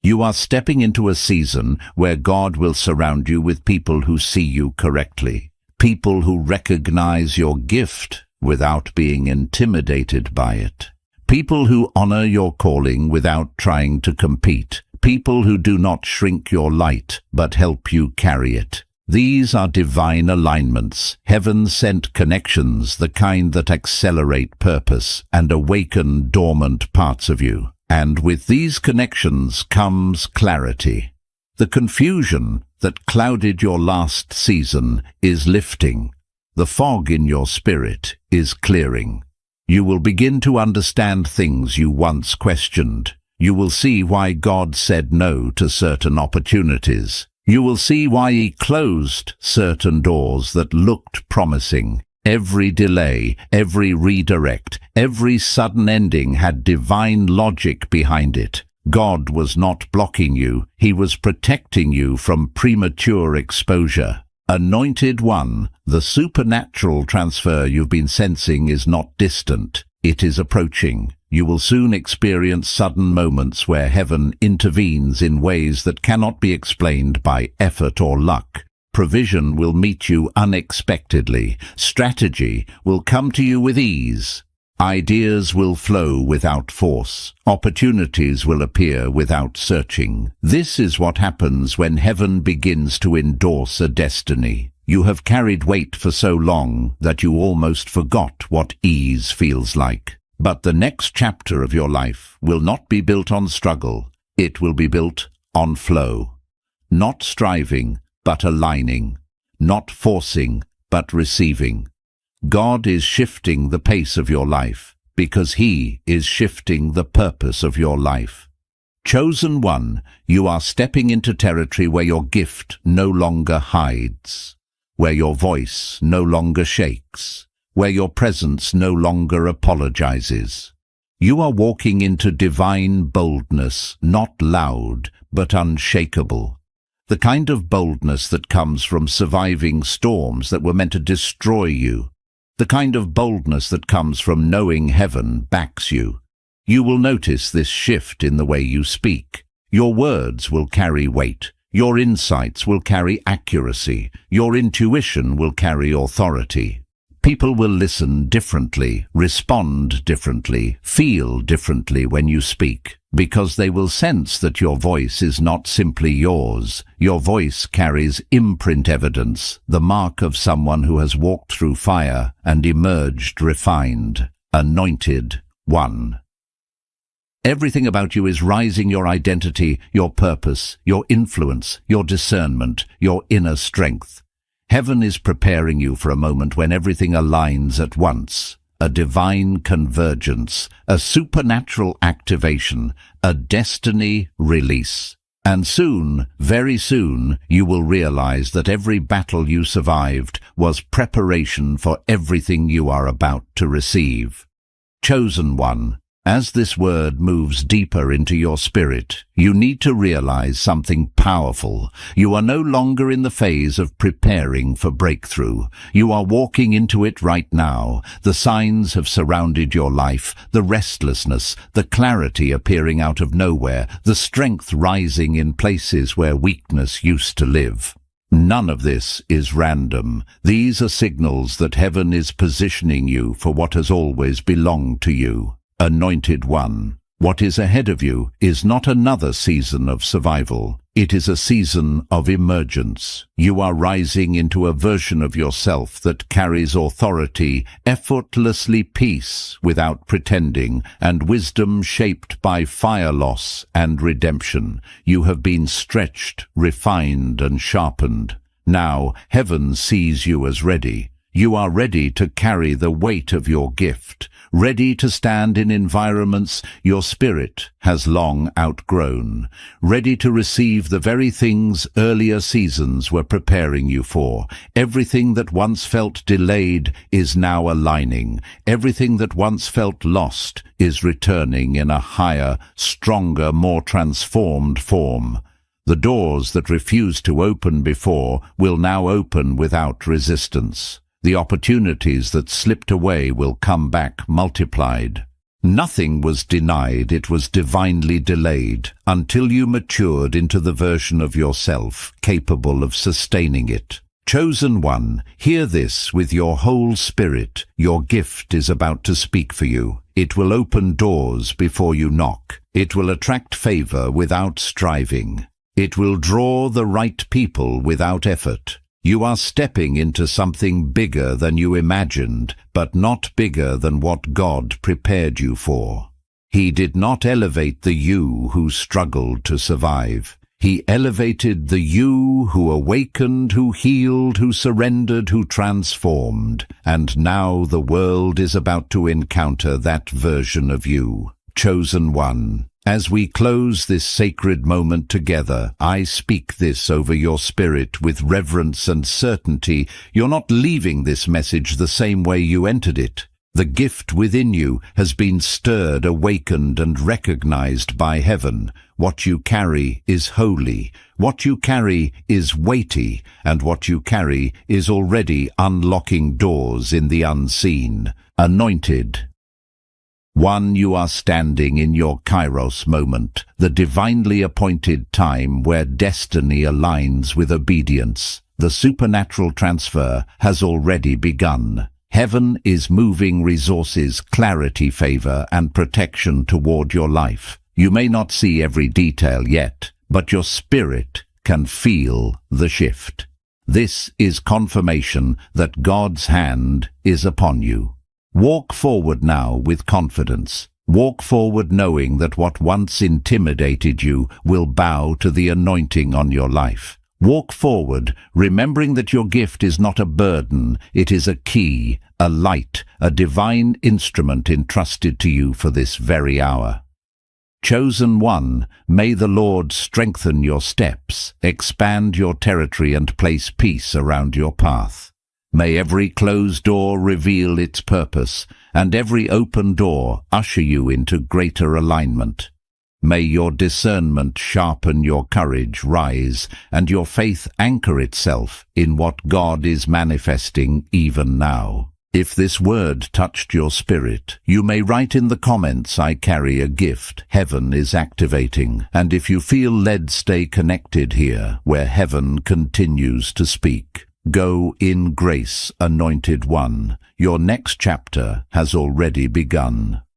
You are stepping into a season where God will surround you with people who see you correctly. People who recognize your gift without being intimidated by it. People who honor your calling without trying to compete. People who do not shrink your light, but help you carry it. These are divine alignments, heaven-sent connections, the kind that accelerate purpose and awaken dormant parts of you. And with these connections comes clarity. The confusion that clouded your last season is lifting. The fog in your spirit is clearing. You will begin to understand things you once questioned. You will see why God said no to certain opportunities. You will see why He closed certain doors that looked promising. Every delay, every redirect, every sudden ending had divine logic behind it. God was not blocking you, He was protecting you from premature exposure. Anointed one, the supernatural transfer you've been sensing is not distant. It is approaching. You will soon experience sudden moments where heaven intervenes in ways that cannot be explained by effort or luck. Provision will meet you unexpectedly. Strategy will come to you with ease. Ideas will flow without force. Opportunities will appear without searching. This is what happens when heaven begins to endorse a destiny. You have carried weight for so long that you almost forgot what ease feels like. But the next chapter of your life will not be built on struggle. It will be built on flow. Not striving, but aligning. Not forcing, but receiving. God is shifting the pace of your life because He is shifting the purpose of your life. Chosen one, you are stepping into territory where your gift no longer hides, where your voice no longer shakes, where your presence no longer apologizes. You are walking into divine boldness, not loud, but unshakable. The kind of boldness that comes from surviving storms that were meant to destroy you. The kind of boldness that comes from knowing heaven backs you. You will notice this shift in the way you speak. Your words will carry weight. Your insights will carry accuracy. Your intuition will carry authority. People will listen differently, respond differently, feel differently when you speak, because they will sense that your voice is not simply yours. Your voice carries imprint evidence, the mark of someone who has walked through fire and emerged refined, anointed one. Everything about you is rising: your identity, your purpose, your influence, your discernment, your inner strength. Heaven is preparing you for a moment when everything aligns at once. A divine convergence, a supernatural activation, a destiny release. And soon, very soon, you will realize that every battle you survived was preparation for everything you are about to receive. Chosen one, as this word moves deeper into your spirit, you need to realize something powerful. You are no longer in the phase of preparing for breakthrough. You are walking into it right now. The signs have surrounded your life, the restlessness, the clarity appearing out of nowhere, the strength rising in places where weakness used to live. None of this is random. These are signals that heaven is positioning you for what has always belonged to you. Anointed one. What is ahead of you is not another season of survival. It is a season of emergence. You are rising into a version of yourself that carries authority, effortlessly peace without pretending, and wisdom shaped by fire loss and redemption. You have been stretched, refined, and sharpened. Now, heaven sees you as ready. You are ready to carry the weight of your gift, ready to stand in environments your spirit has long outgrown, ready to receive the very things earlier seasons were preparing you for. Everything that once felt delayed is now aligning. Everything that once felt lost is returning in a higher, stronger, more transformed form. The doors that refused to open before will now open without resistance. The opportunities that slipped away will come back multiplied. Nothing was denied, it was divinely delayed, until you matured into the version of yourself capable of sustaining it. Chosen one, hear this with your whole spirit. Your gift is about to speak for you. It will open doors before you knock. It will attract favor without striving. It will draw the right people without effort. You are stepping into something bigger than you imagined, but not bigger than what God prepared you for. He did not elevate the you who struggled to survive. He elevated the you who awakened, who healed, who surrendered, who transformed. And now the world is about to encounter that version of you. Chosen one. As we close this sacred moment together, I speak this over your spirit with reverence and certainty. You're not leaving this message the same way you entered it. The gift within you has been stirred, awakened, and recognized by heaven. What you carry is holy. What you carry is weighty. And what you carry is already unlocking doors in the unseen. Anointed. One, you are standing in your Kairos moment, the divinely appointed time where destiny aligns with obedience. The supernatural transfer has already begun. Heaven is moving resources, clarity, favor, and protection toward your life. You may not see every detail yet, but your spirit can feel the shift. This is confirmation that God's hand is upon you. Walk forward now with confidence. Walk forward knowing that what once intimidated you will bow to the anointing on your life. Walk forward, remembering that your gift is not a burden, it is a key, a light, a divine instrument entrusted to you for this very hour. Chosen one, may the Lord strengthen your steps, expand your territory, and place peace around your path. May every closed door reveal its purpose, and every open door usher you into greater alignment. May your discernment sharpen your courage, rise, and your faith anchor itself in what God is manifesting even now. If this word touched your spirit, you may write in the comments, "I carry a gift heaven is activating." And if you feel led, stay connected here, where heaven continues to speak. Go in grace, anointed one. Your next chapter has already begun.